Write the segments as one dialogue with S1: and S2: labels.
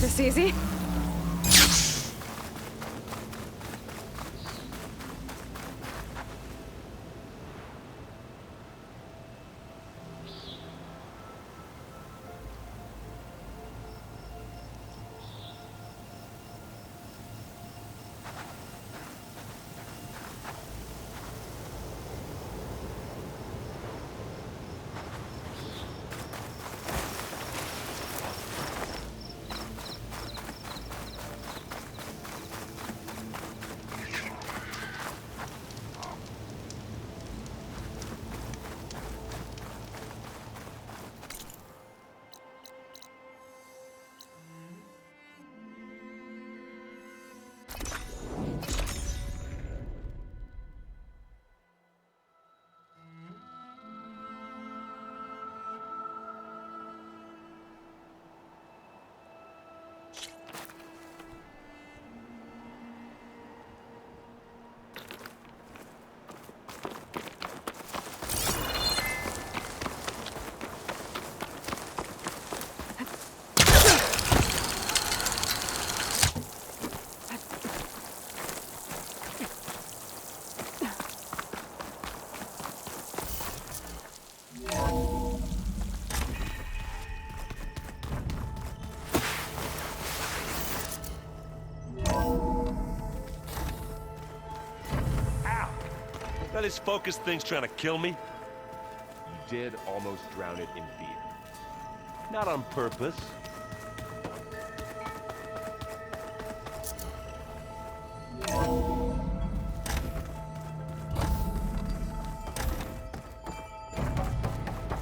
S1: this easy.
S2: That this focus thing's trying to kill me?
S3: You did almost drown it in fear. Not on purpose.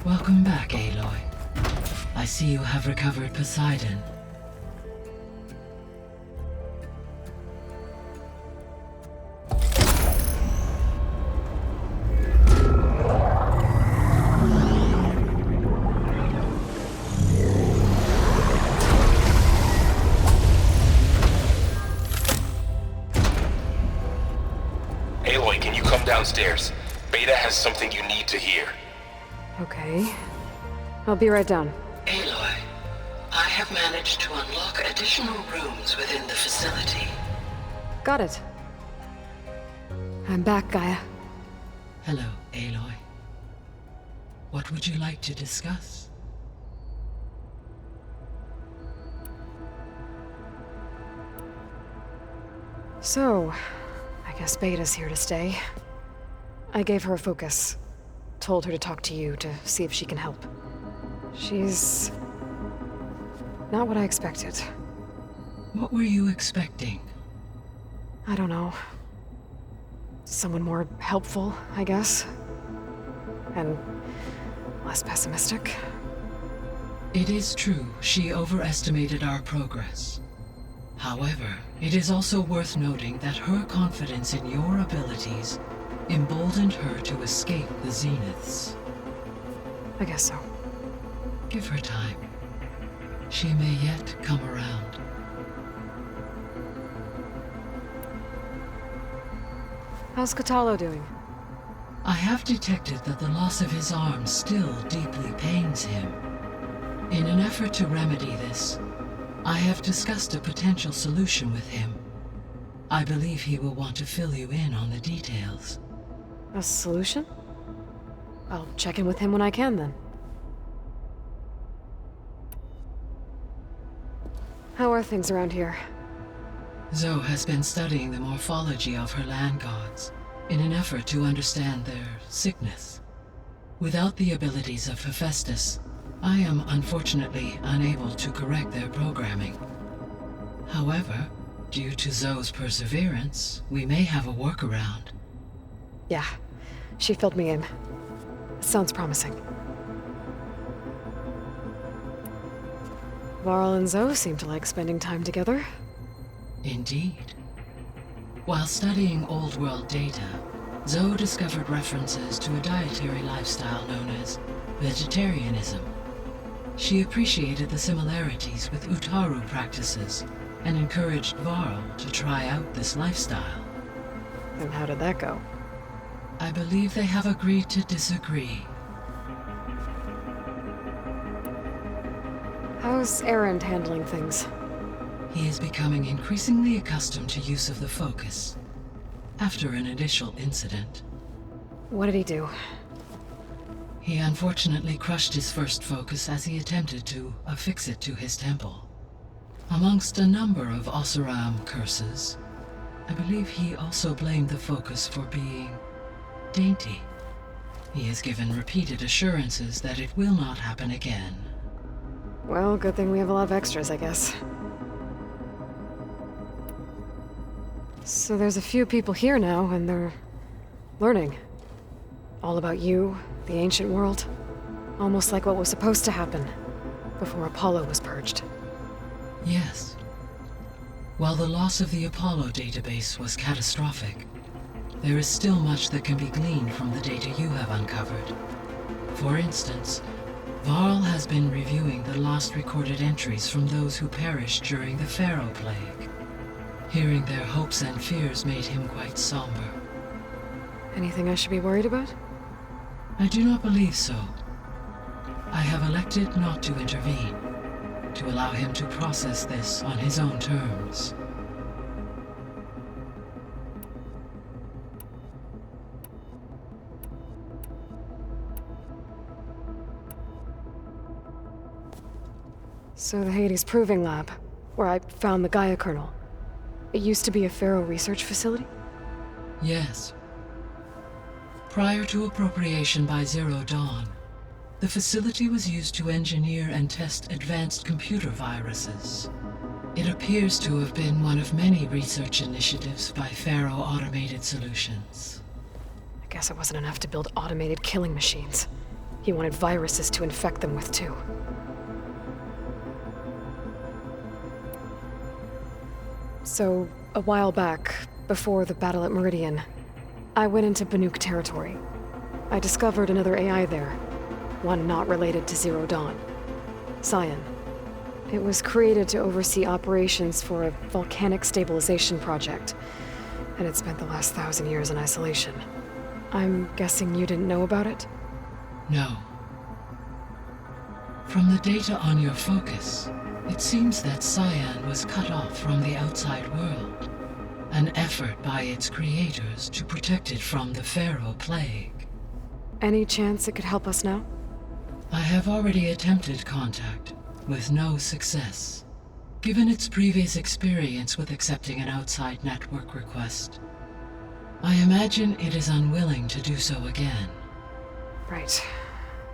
S4: Welcome back, Aloy. I see you have recovered Poseidon.
S5: Aloy, can you come downstairs? Beta has something you need to hear.
S1: Okay. I'll be right down.
S4: Aloy, I have managed to unlock additional rooms within the facility.
S1: Got it. I'm back, Gaia.
S4: Hello, Aloy. What would you like to discuss?
S1: So, I guess Beta's here to stay. I gave her a focus. Told her to talk to you to see if she can help. She's not what I expected.
S4: What were you expecting?
S1: I don't know. Someone more helpful, I guess. And less pessimistic.
S4: It is true, she overestimated our progress. However, it is also worth noting that her confidence in your abilities emboldened her to escape the Zeniths.
S1: I guess so.
S4: Give her time. She may yet come around.
S1: How's Katalo doing?
S4: I have detected that the loss of his arm still deeply pains him. In an effort to remedy this, I have discussed a potential solution with him. I believe he will want to fill you in on the details.
S1: A solution? I'll check in with him when I can, then. How are things around here?
S4: Zoe has been studying the morphology of her land gods in an effort to understand their sickness. Without the abilities of Hephaestus, I am unfortunately unable to correct their programming. However, due to Zoe's perseverance, we may have a workaround.
S1: Yeah, she filled me in. Sounds promising. Varl and Zoe seem to like spending time together.
S4: Indeed. While studying Old World data, Zoe discovered references to a dietary lifestyle known as vegetarianism. She appreciated the similarities with Utaru practices and encouraged Varl to try out this lifestyle.
S1: And how did that go?
S4: I believe they have agreed to disagree.
S1: How's Erend handling things?
S4: he is becoming increasingly accustomed to use of the focus. After an initial incident,
S1: What did he do?
S4: he unfortunately crushed his first focus as he attempted to affix it to his temple. Amongst a number of Oseram curses, I believe he also blamed the focus for being dainty. He has given repeated assurances that it will not happen again.
S1: Well, good thing we have a lot of extras, I guess. So there's a few people here now, and they're learning. All about you, the ancient world. Almost like what was supposed to happen before Apollo was purged.
S4: Yes. While the loss of the Apollo database was catastrophic, there is still much that can be gleaned from the data you have uncovered. For instance, Varl has been reviewing the last recorded entries from those who perished during the Pharaoh Plague. Hearing their hopes and fears made him quite somber.
S1: Anything I should be worried about?
S4: I do not believe so. I have elected not to intervene, to allow him to process this on his own terms.
S1: So the Hades Proving Lab, where I found the Gaia kernel. It used to be a Pharaoh research facility?
S4: Yes. Prior to appropriation by Zero Dawn, the facility was used to engineer and test advanced computer viruses. It appears to have been one of many research initiatives by Pharaoh Automated Solutions.
S1: I guess it wasn't enough to build automated killing machines. He wanted viruses to infect them with, too. So, a while back, before the battle at Meridian, I went into Banuk territory. I discovered another AI there, one not related to Zero Dawn. Cyan. It was created to oversee operations for a volcanic stabilization project, and it spent the last 1,000 years in isolation. I'm guessing you didn't know about it?
S4: No. From the data on your focus, it seems that Cyan was cut off from the outside world, an effort by its creators to protect it from the Pharaoh Plague.
S1: Any chance it could help us now?
S4: I have already attempted contact, with no success. Given its previous experience with accepting an outside network request, I imagine it is unwilling to do so again.
S1: Right.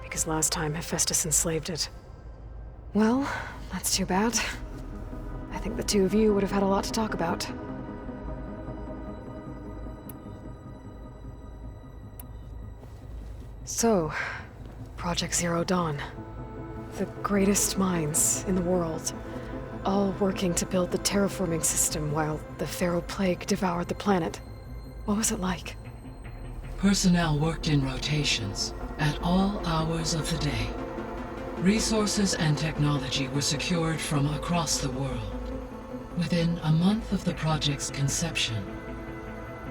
S1: Because last time Hephaestus enslaved it. Well, that's too bad. I think the two of you would have had a lot to talk about. So, Project Zero Dawn. The greatest minds in the world, all working to build the terraforming system while the Pharaoh Plague devoured the planet. What was it like?
S4: Personnel worked in rotations, at all hours of the day. Resources and technology were secured from across the world. Within a month of the project's conception,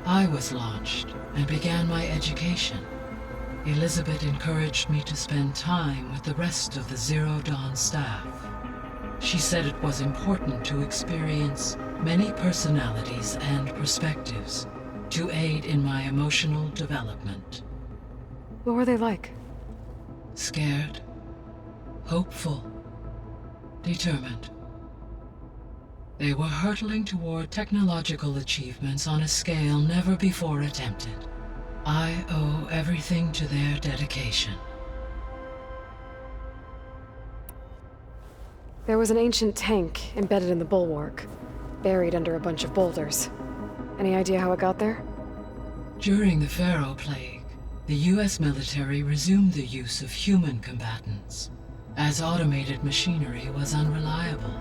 S4: I was launched and began my education. Elizabeth encouraged me to spend time with the rest of the Zero Dawn staff. She said it was important to experience many personalities and perspectives to aid in my emotional development.
S1: What were they like?
S4: Scared, hopeful, determined. They were hurtling toward technological achievements on a scale never before attempted. I owe everything to their dedication.
S1: There was an ancient tank embedded in the bulwark, buried under a bunch of boulders. Any idea how it got there?
S4: During the Pharaoh Plague, the US military resumed the use of human combatants, as automated machinery was unreliable.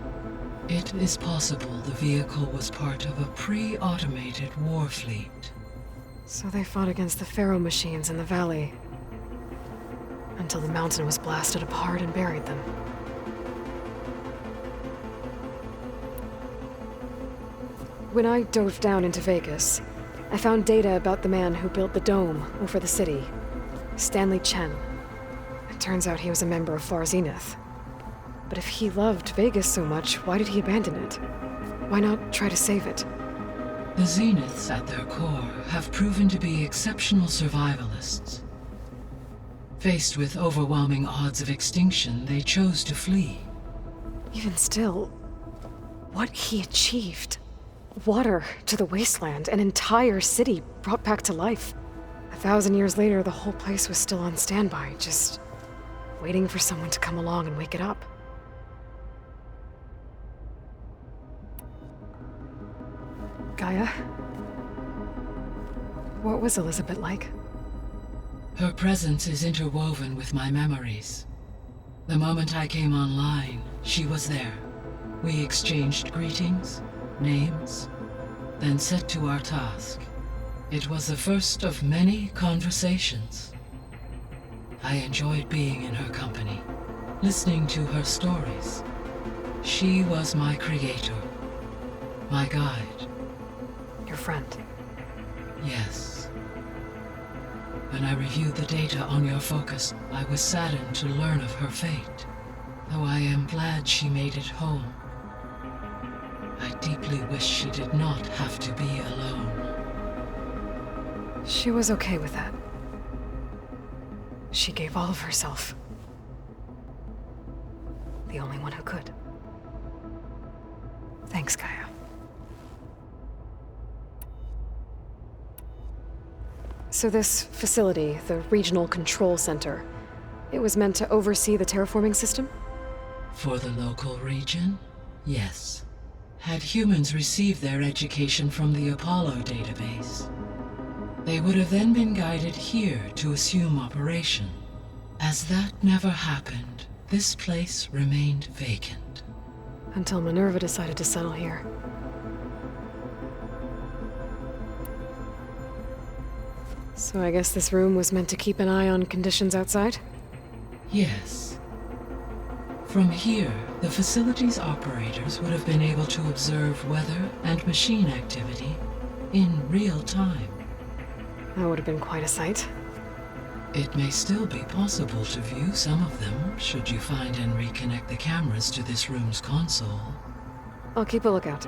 S4: It is possible the vehicle was part of a pre-automated war fleet.
S1: So they fought against the Pharaoh machines in the valley, until the mountain was blasted apart and buried them. When I dove down into Vegas, I found data about the man who built the dome over the city, Stanley Chen. It turns out he was a member of Far Zenith. But if he loved Vegas so much, why did he abandon it? Why not try to save it?
S4: The Zeniths, at their core, have proven to be exceptional survivalists. Faced with overwhelming odds of extinction, they chose to flee.
S1: Even still, what he achieved. Water to the wasteland, an entire city brought back to life. 1,000 years later, the whole place was still on standby, just waiting for someone to come along and wake it up. Gaia? What was Elizabeth like?
S4: Her presence is interwoven with my memories. The moment I came online, she was there. We exchanged greetings, names, then set to our task. It was the first of many conversations. I enjoyed being in her company, listening to her stories. She was my creator, my guide.
S1: Your friend.
S4: Yes. When I reviewed the data on your focus, I was saddened to learn of her fate, though I am glad she made it home. I deeply wish she did not have to be alone.
S1: She was okay with that. She gave all of herself. The only one who could. Thanks, Gaia. So this facility, the Regional Control Center, it was meant to oversee the terraforming system?
S4: For the local region, yes. Had humans received their education from the Apollo database, they would have then been guided here to assume operation. As that never happened, this place remained vacant.
S1: Until Minerva decided to settle here. So I guess this room was meant to keep an eye on conditions outside?
S4: Yes. From here, the facility's operators would have been able to observe weather and machine activity in real time.
S1: That would have been quite a sight.
S4: It may still be possible to view some of them, should you find and reconnect the cameras to this room's console.
S1: I'll keep a lookout.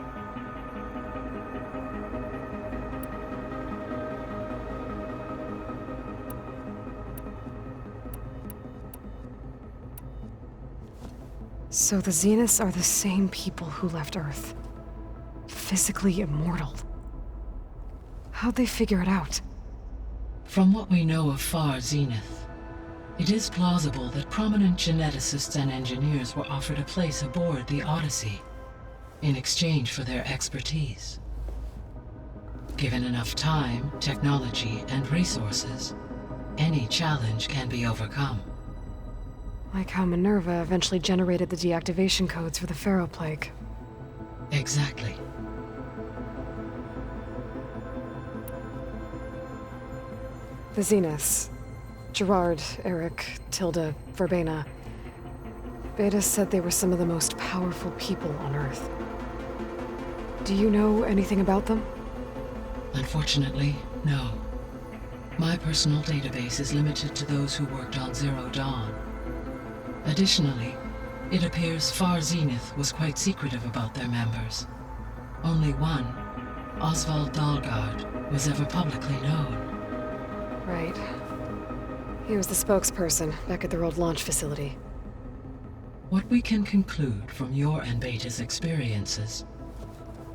S1: So the Zeniths are the same people who left Earth. Physically immortal. How'd they figure it out?
S4: From what we know of Far Zenith, it is plausible that prominent geneticists and engineers were offered a place aboard the Odyssey in exchange for their expertise. Given enough time, technology, and resources, any challenge can be overcome.
S1: Like how Minerva eventually generated the deactivation codes for the Pharaoh Plague.
S4: Exactly.
S1: The Zeniths. Gerard, Eric, Tilda, Verbena. Beta said they were some of the most powerful people on Earth. Do you know anything about them?
S4: Unfortunately, no. My personal database is limited to those who worked on Zero Dawn. Additionally, it appears Far Zenith was quite secretive about their members. Only one, Oswald Dahlgard, was ever publicly known.
S1: Right. He was the spokesperson back at their old launch facility.
S4: What we can conclude from your and Beta's experiences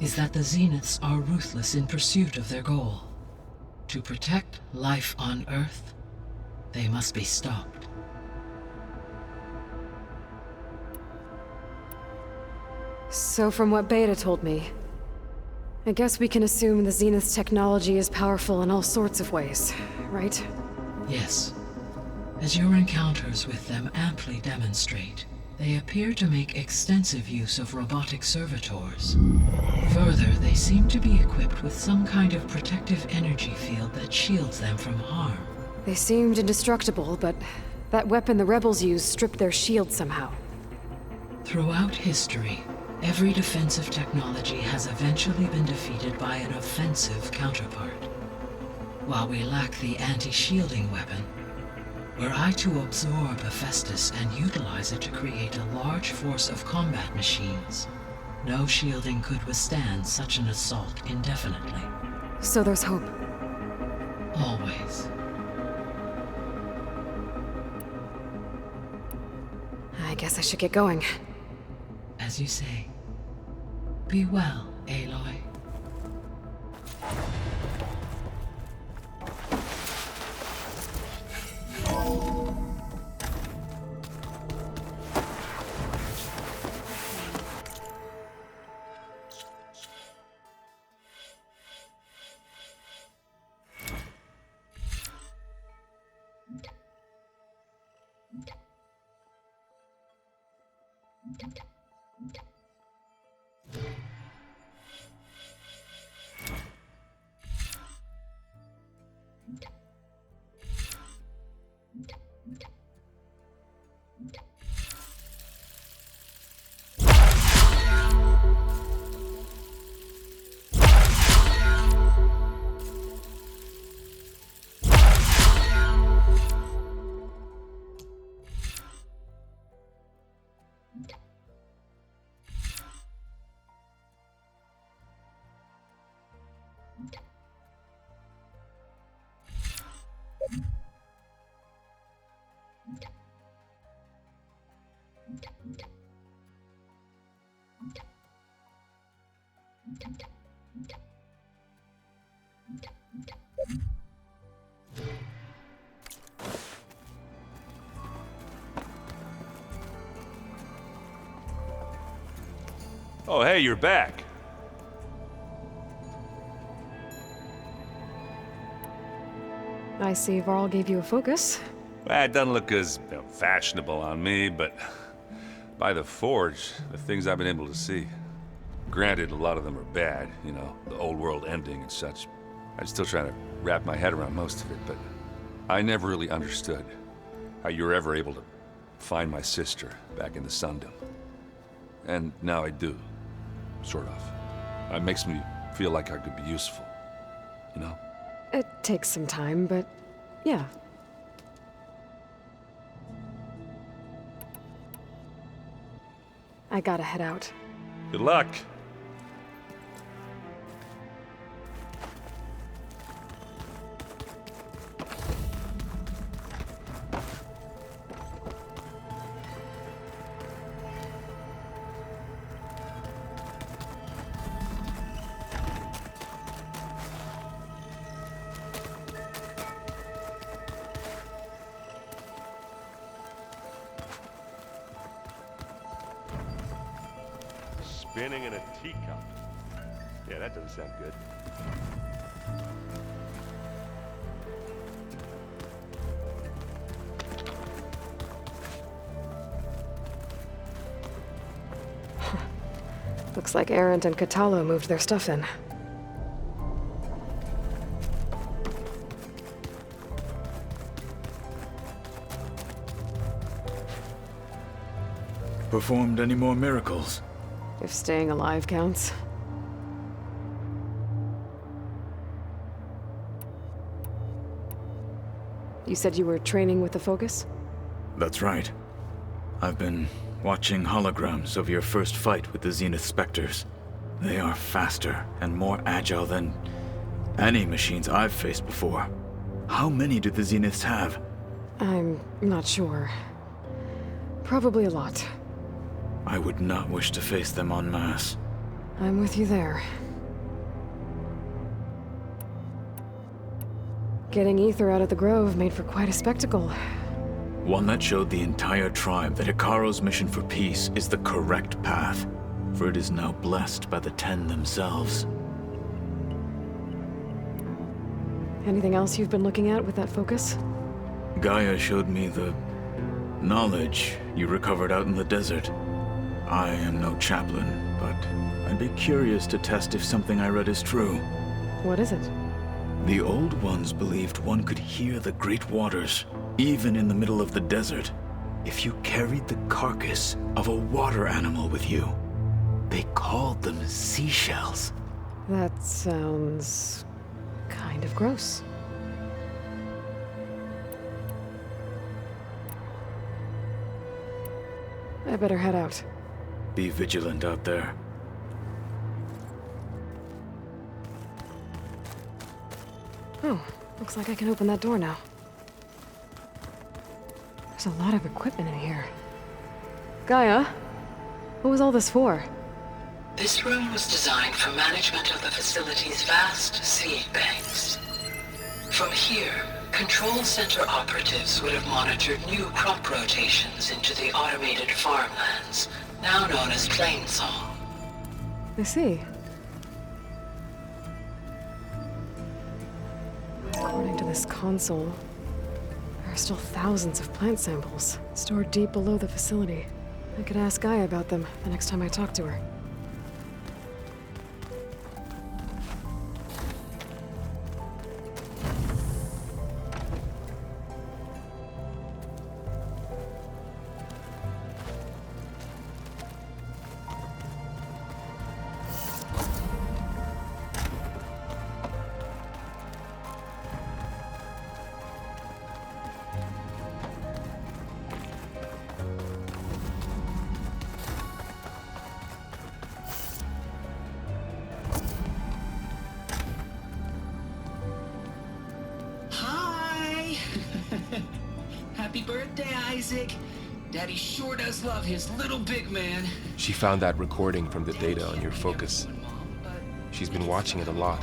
S4: is that the Zeniths are ruthless in pursuit of their goal. To protect life on Earth, they must be stopped.
S1: So from what Beta told me, I guess we can assume the Zenith's technology is powerful in all sorts of ways, right?
S4: Yes. As your encounters with them amply demonstrate, they appear to make extensive use of robotic servitors. Further, they seem to be equipped with some kind of protective energy field that shields them from harm.
S1: They seemed indestructible, but that weapon the rebels used stripped their shield somehow.
S4: Throughout history, every defensive technology has eventually been defeated by an offensive counterpart. While we lack the anti-shielding weapon, Were I to absorb Hephaestus and utilize it to create a large force of combat machines, no shielding could withstand such an assault indefinitely.
S1: So there's hope.
S4: Always.
S1: I guess I should get going.
S4: As you say. Be well, Aloy.
S2: Oh, hey, you're back.
S1: I see Varl gave you a focus.
S2: Well, it doesn't look as fashionable on me, but by the Forge, the things I've been able to see. Granted, a lot of them are bad, you know, the old world ending and such. I'm still trying to wrap my head around most of it, but I never really understood how you were ever able to find my sister back in the Sundom. And now I do, sort of. It makes me feel like I could be useful, you know?
S1: It takes some time, but yeah. I gotta head out.
S2: Good luck. Spinning in a teacup. Yeah, that doesn't sound good.
S1: Looks like Arendt and Katalo moved their stuff in.
S6: Performed any more miracles?
S1: If staying alive counts. You said you were training with the Focus?
S6: That's right. I've been watching holograms of your first fight with the Zenith Spectres. They are faster and more agile than any machines I've faced before. How many do the Zeniths have?
S1: I'm not sure. Probably a lot.
S6: I would not wish to face them en masse.
S1: I'm with you there. Getting Ether out of the Grove made for quite a spectacle.
S6: One that showed the entire tribe that Hikaru's mission for peace is the correct path, for it is now blessed by the Ten themselves.
S1: Anything else you've been looking at with that Focus?
S6: Gaia showed me the knowledge you recovered out in the desert. I am no chaplain, but I'd be curious to test if something I read is true.
S1: What is it?
S6: The Old Ones believed one could hear the great waters, even in the middle of the desert, if you carried the carcass of a water animal with you. They called them seashells.
S1: That sounds kind of gross. I better head out.
S6: Be vigilant out there.
S1: Oh, looks like I can open that door now. There's a lot of equipment in here. Gaia, what was all this for?
S4: This room was designed for management of the facility's vast seed banks. From here, control center operatives would have monitored new crop rotations into the automated farmlands, now known as Plainsong.
S1: I see. According to this console, there are still thousands of plant samples stored deep below the facility. I could ask Gaia about them the next time I talk to her.
S7: Happy birthday, Isaac. Daddy sure does love his little big man.
S5: She found that recording from the data on your focus. She's been watching it a lot.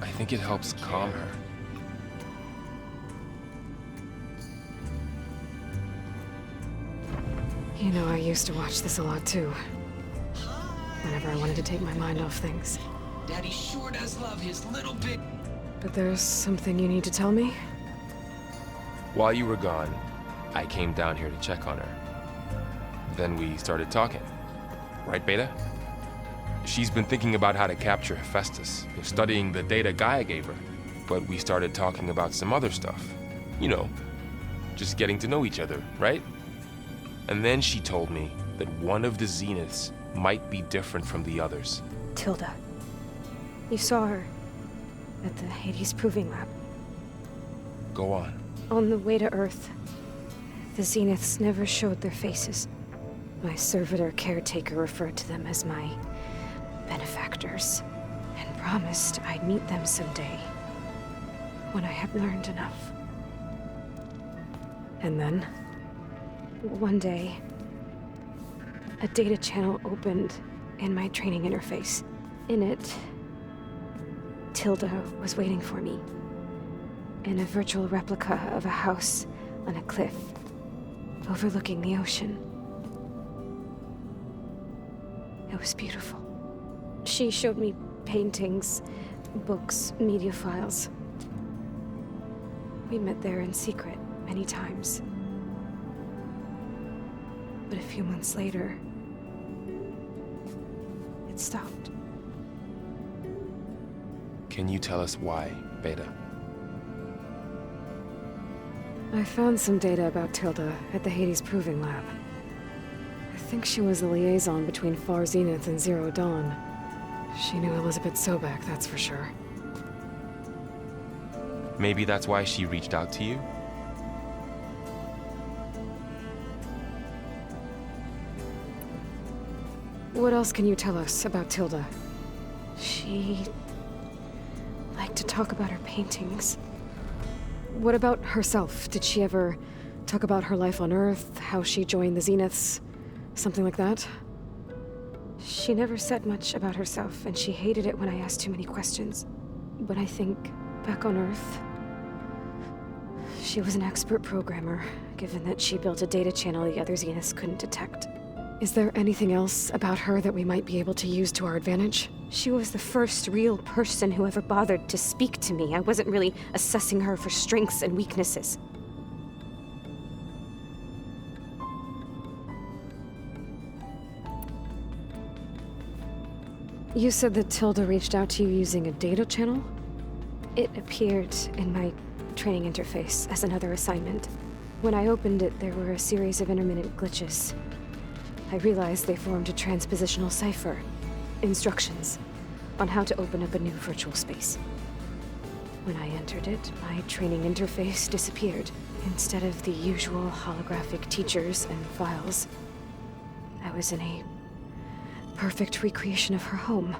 S5: I think it helps calm her.
S1: You know, I used to watch this a lot too. Whenever I wanted to take my mind off things.
S7: Daddy sure does love his little big...
S1: But there's something you need to tell me?
S5: While you were gone, I came down here to check on her. Then we started talking. Right, Beta? She's been thinking about how to capture Hephaestus, studying the data Gaia gave her. But we started talking about some other stuff. You know, just getting to know each other, right? And then she told me that one of the Zeniths might be different from the others.
S8: Tilda. You saw her at the Hades Proving Lab.
S5: Go on.
S8: On the way to Earth, the Zeniths never showed their faces. My servitor caretaker referred to them as my benefactors, and promised I'd meet them someday, when I had learned enough.
S1: And then?
S8: One day, a data channel opened in my training interface. In it, Tilda was waiting for me. In a virtual replica of a house on a cliff, overlooking the ocean. It was beautiful. She showed me paintings, books, media files. We met there in secret many times. But a few months later, it stopped.
S5: Can you tell us why, Beta?
S1: I found some data about Tilda at the Hades Proving Lab. I think she was the liaison between Far Zenith and Zero Dawn. She knew Elizabeth Sobek, that's for sure.
S5: Maybe that's why she reached out to you?
S1: What else can you tell us about Tilda?
S8: She liked to talk about her paintings.
S1: What about herself? Did she ever talk about her life on Earth, how she joined the Zeniths, something like that?
S8: She never said much about herself, and she hated it when I asked too many questions. But I think, back on Earth, she was an expert programmer, given that she built a data channel the other Zeniths couldn't detect.
S1: Is there anything else about her that we might be able to use to our advantage?
S8: She was the first real person who ever bothered to speak to me. I wasn't really assessing her for strengths and weaknesses.
S1: You said that Tilda reached out to you using a data channel?
S8: It appeared in my training interface as another assignment. When I opened it, there were a series of intermittent glitches. I realized they formed a transpositional cipher. Instructions on how to open up a new virtual space. When I entered it, my training interface disappeared. Instead of the usual holographic teachers and files, I was in a perfect recreation of her home.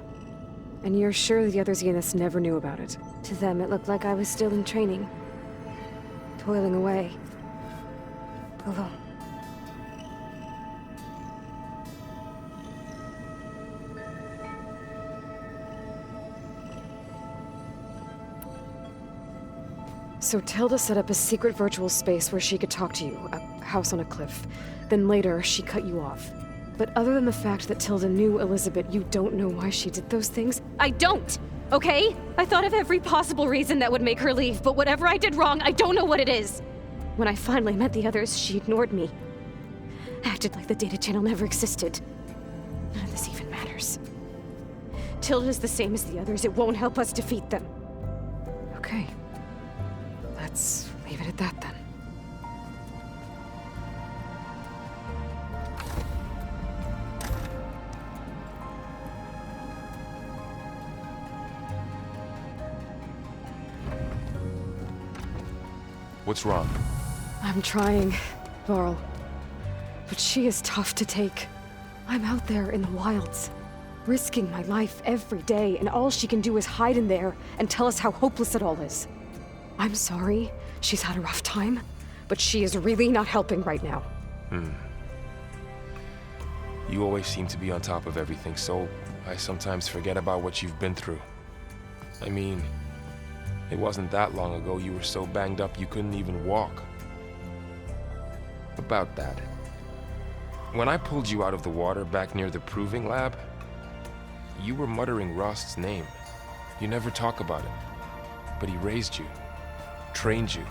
S1: And you're sure the other Zeniths never knew about it?
S8: To them, it looked like I was still in training. Toiling away. Alone.
S1: So Tilda set up a secret virtual space where she could talk to you, a house on a cliff. Then later, she cut you off. But other than the fact that Tilda knew Elizabeth, you don't know why she did those things?
S8: I don't! Okay? I thought of every possible reason that would make her leave, but whatever I did wrong, I don't know what it is. When I finally met the others, she ignored me. Acted like the data channel never existed. None of this even matters. Tilda's the same as the others. It won't help us defeat them.
S1: Okay. Let's leave it at that then.
S5: What's wrong?
S1: I'm trying, Varl. But she is tough to take. I'm out there in the wilds, risking my life every day, and all she can do is hide in there and tell us how hopeless it all is. I'm sorry she's had a rough time, but she is really not helping right now.
S5: You always seem to be on top of everything, so I sometimes forget about what you've been through. I mean, it wasn't that long ago you were so banged up you couldn't even walk. About that. When I pulled you out of the water back near the proving lab, you were muttering Rost's name. You never talk about it. But he raised you, trained you.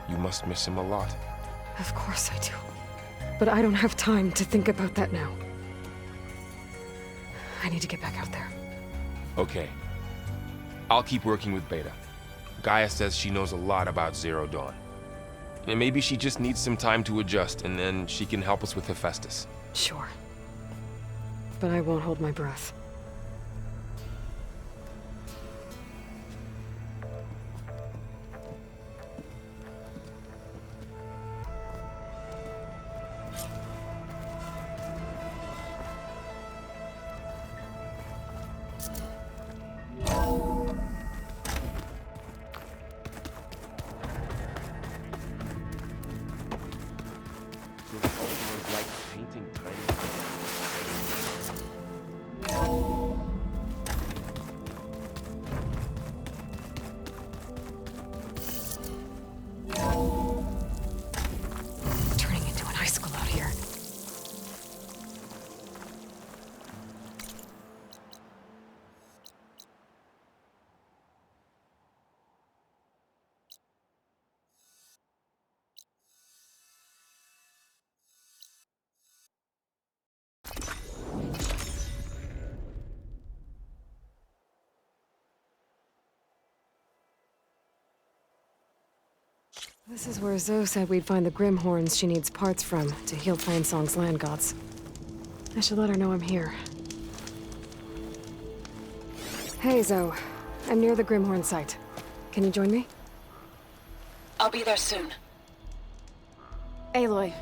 S5: You must miss him a lot.
S1: Of course I do. But I don't have time to think about that now. I need to get back out there.
S5: Okay. I'll keep working with Beta. Gaia says she knows a lot about Zero Dawn. And maybe she just needs some time to adjust, and then she can help us with Hephaestus.
S1: Sure. But I won't hold my breath. Turning into an icicle out here. This is where Zoe said we'd find the Grimhorns she needs parts from to heal Planesong's land gods. I should let her know I'm here. Hey, Zoe. I'm near the Grimhorn site. Can you join me?
S9: I'll be there soon.
S10: Aloy,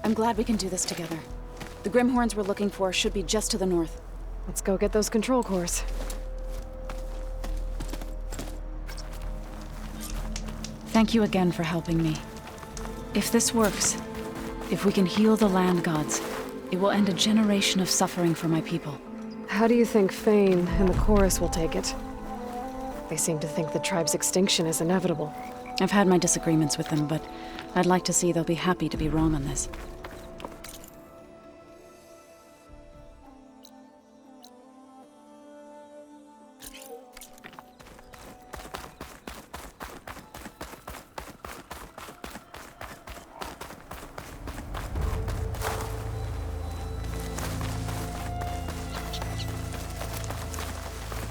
S10: I'm glad we can do this together. The Grimhorns we're looking for should be just to the north.
S1: Let's go get those control cores.
S10: Thank you again for helping me. If this works, if we can heal the land gods, it will end a generation of suffering for my people.
S1: How do you think Fane and the Chorus will take it? They seem to think the tribe's extinction is inevitable.
S10: I've had my disagreements with them, but I'd like to see they'll be happy to be wrong on this.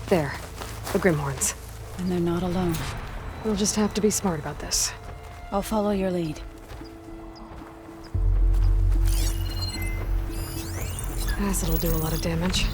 S1: There. The Grimhorns.
S10: And they're not alone.
S1: We'll just have to be smart about this.
S10: I'll follow your lead.
S1: Acid'll do a lot of damage.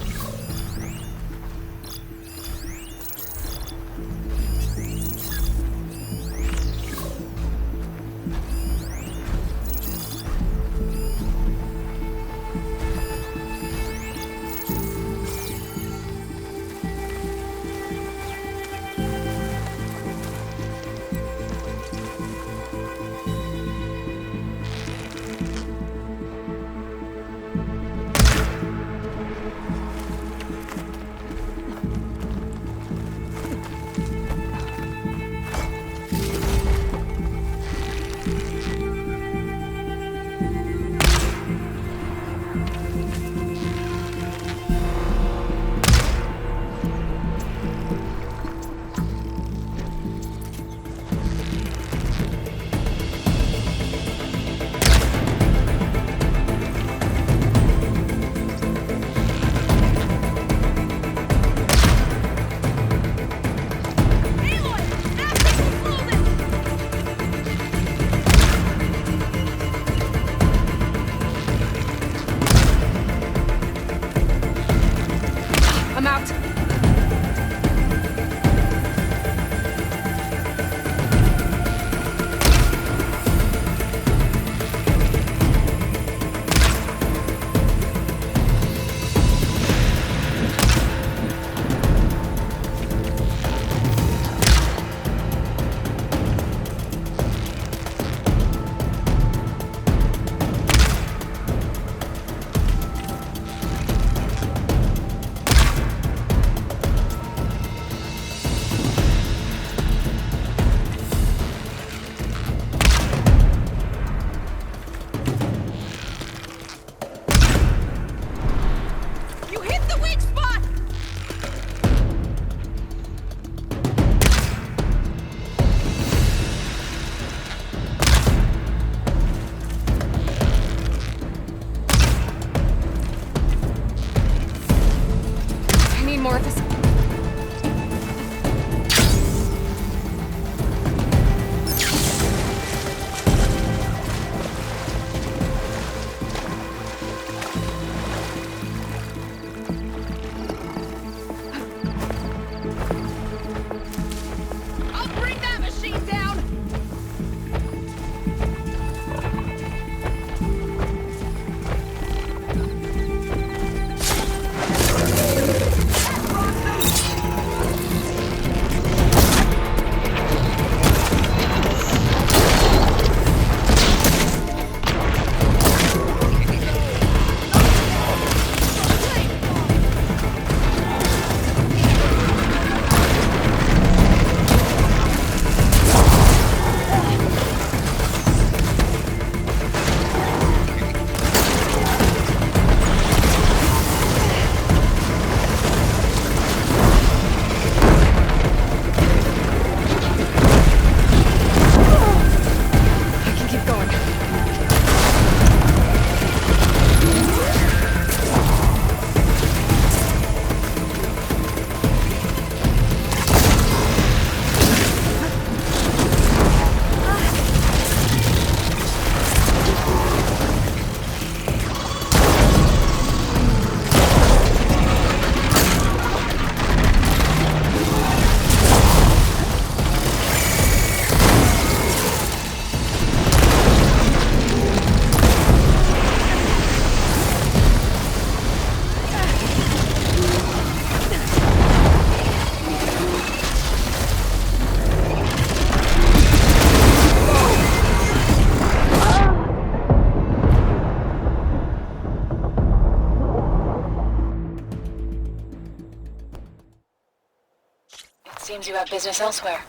S9: Seems you have business elsewhere.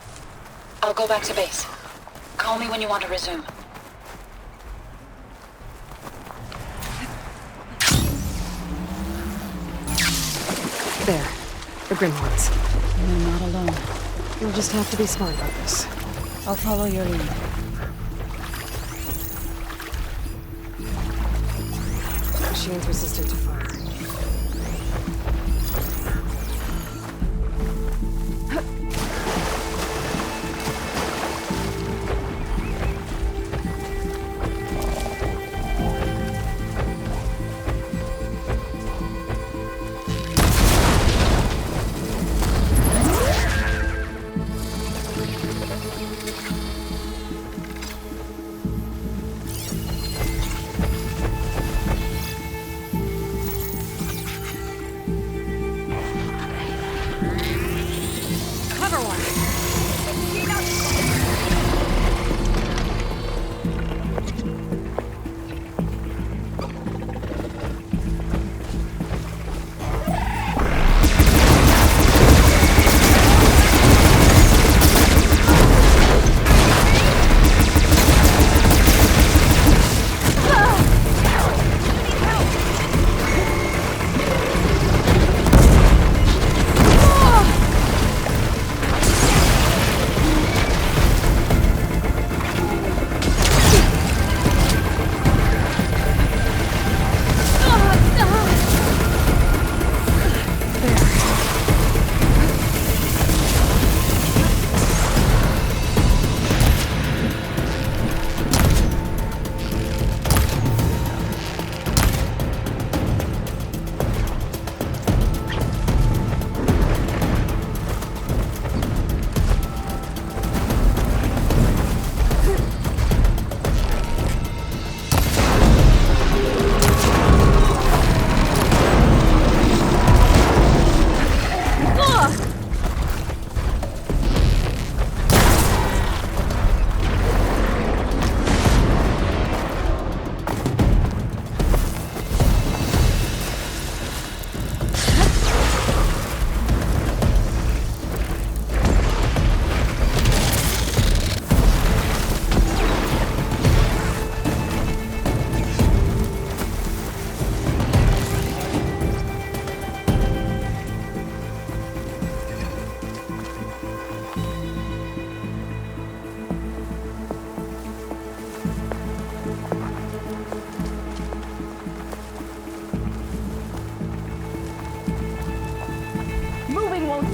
S9: I'll go back to base. Call me when you want to resume.
S1: There. The Gremlins.
S10: You're not alone.
S1: You'll just have to be smart about this.
S10: I'll follow your lead.
S1: Machine's resistant to fire.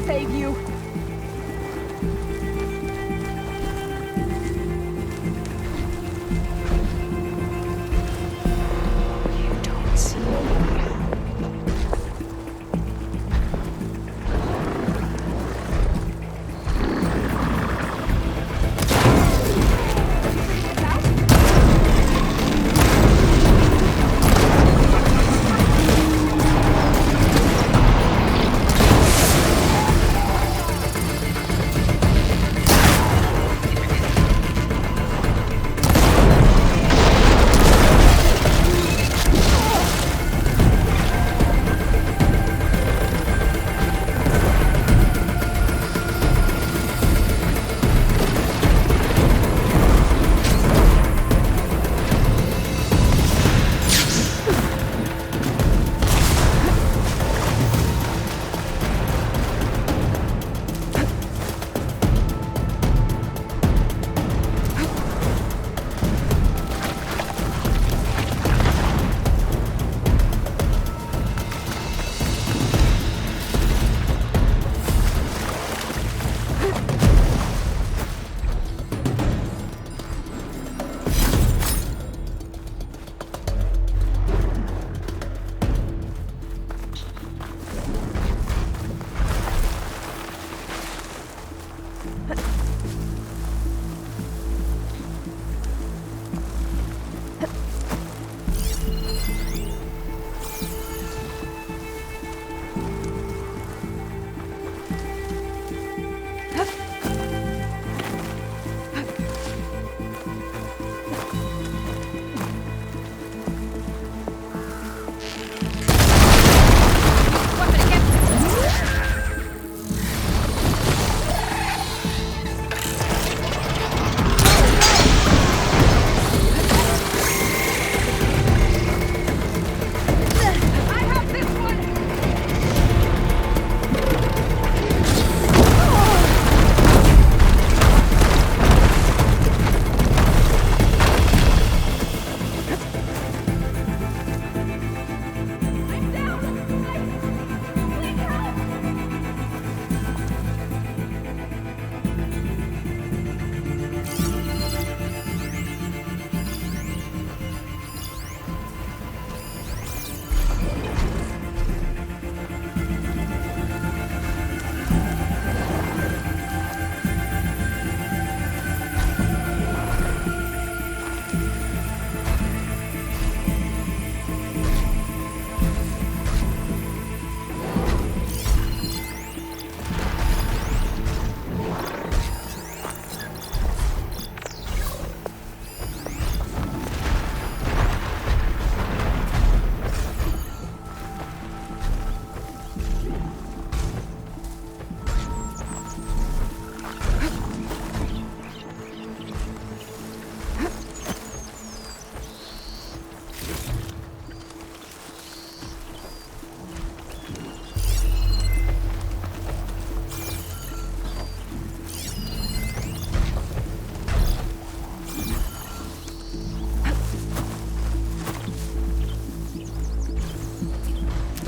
S11: Save you.
S1: You don't see me.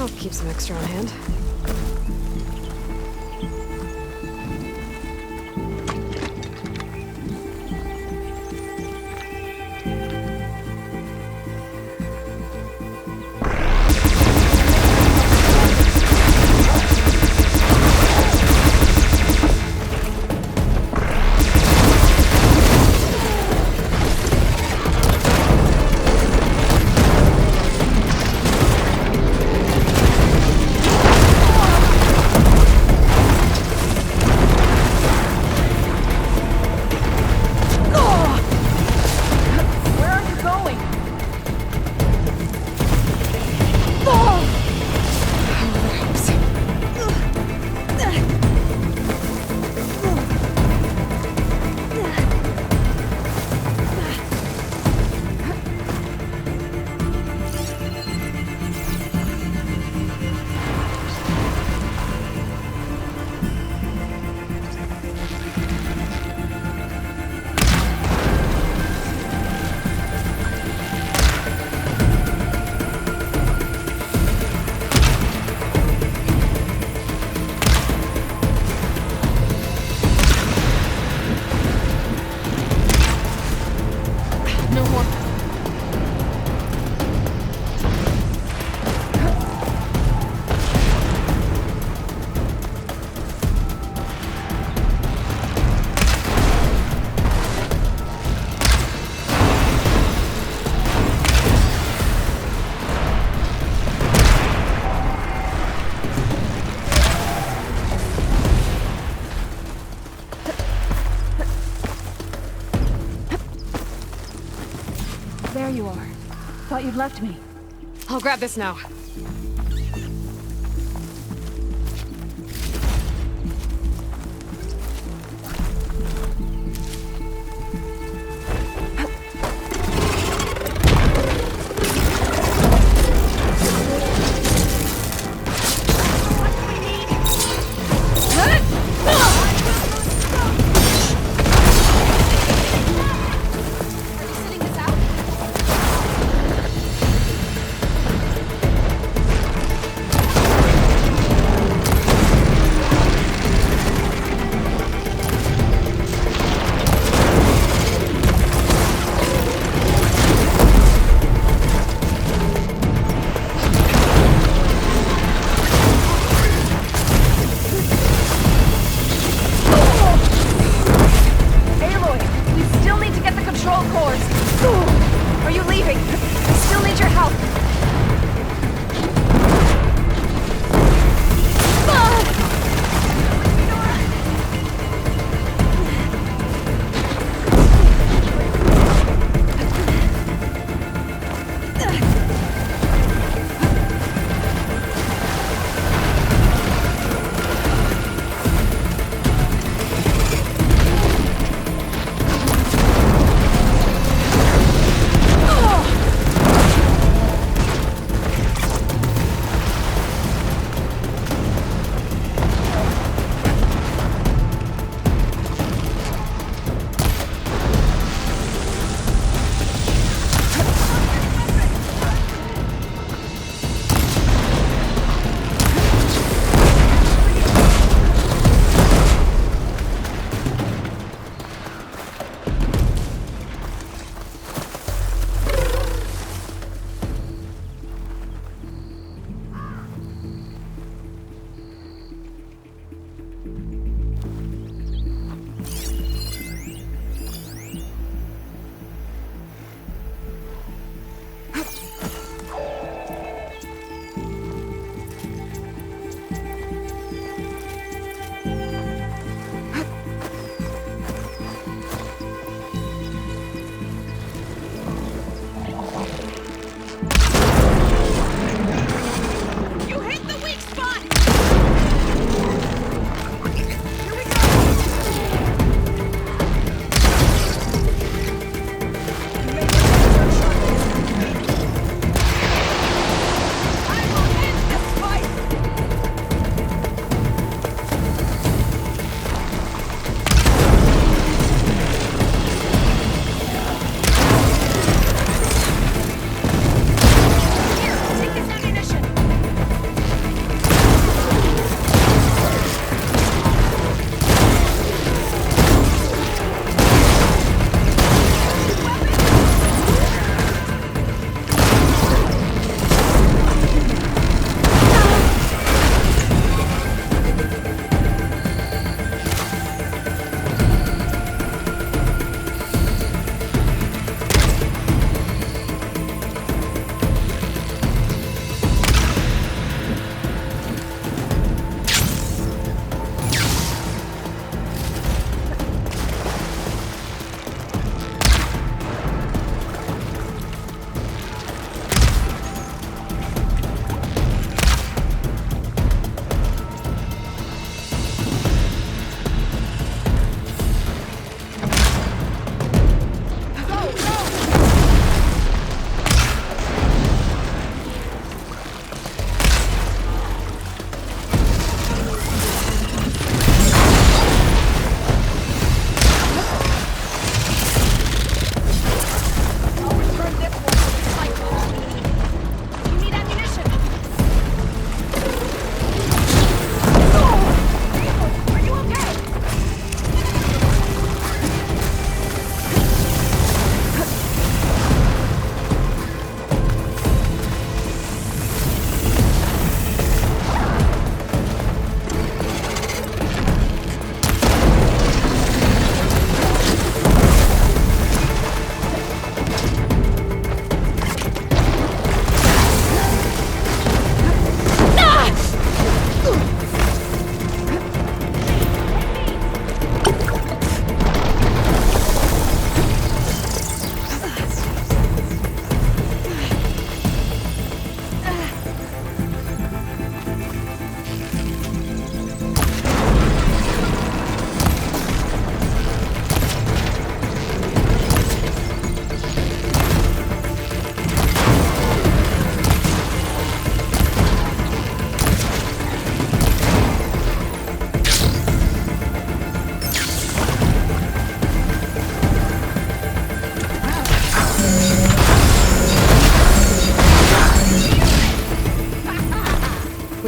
S1: I'll keep some extra on hand.
S10: There you are. Thought you'd left me.
S1: I'll grab this now.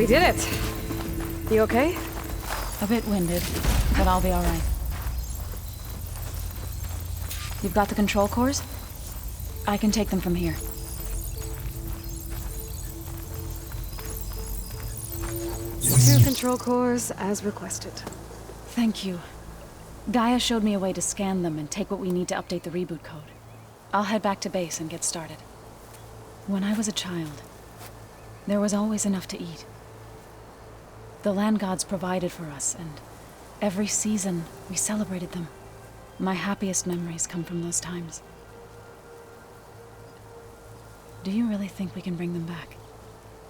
S1: We did it! You okay?
S10: A bit winded, but I'll be alright. You've got the control cores? I can take them from here.
S1: 2 control cores, as requested.
S10: Thank you. Gaia showed me a way to scan them and take what we need to update the reboot code. I'll head back to base and get started. When I was a child, there was always enough to eat. The land gods provided for us, and every season we celebrated them. My happiest memories come from those times. Do you really think we can bring them back?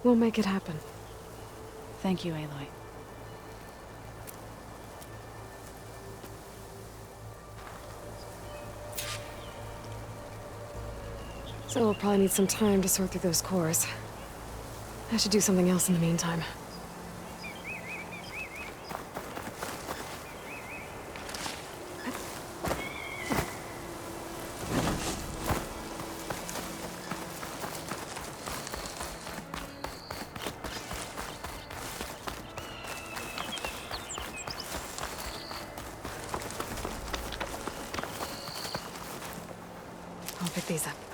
S1: We'll make it happen.
S10: Thank you, Aloy.
S1: So we'll probably need some time to sort through those cores. I should do something else in the meantime. I'll pick these up.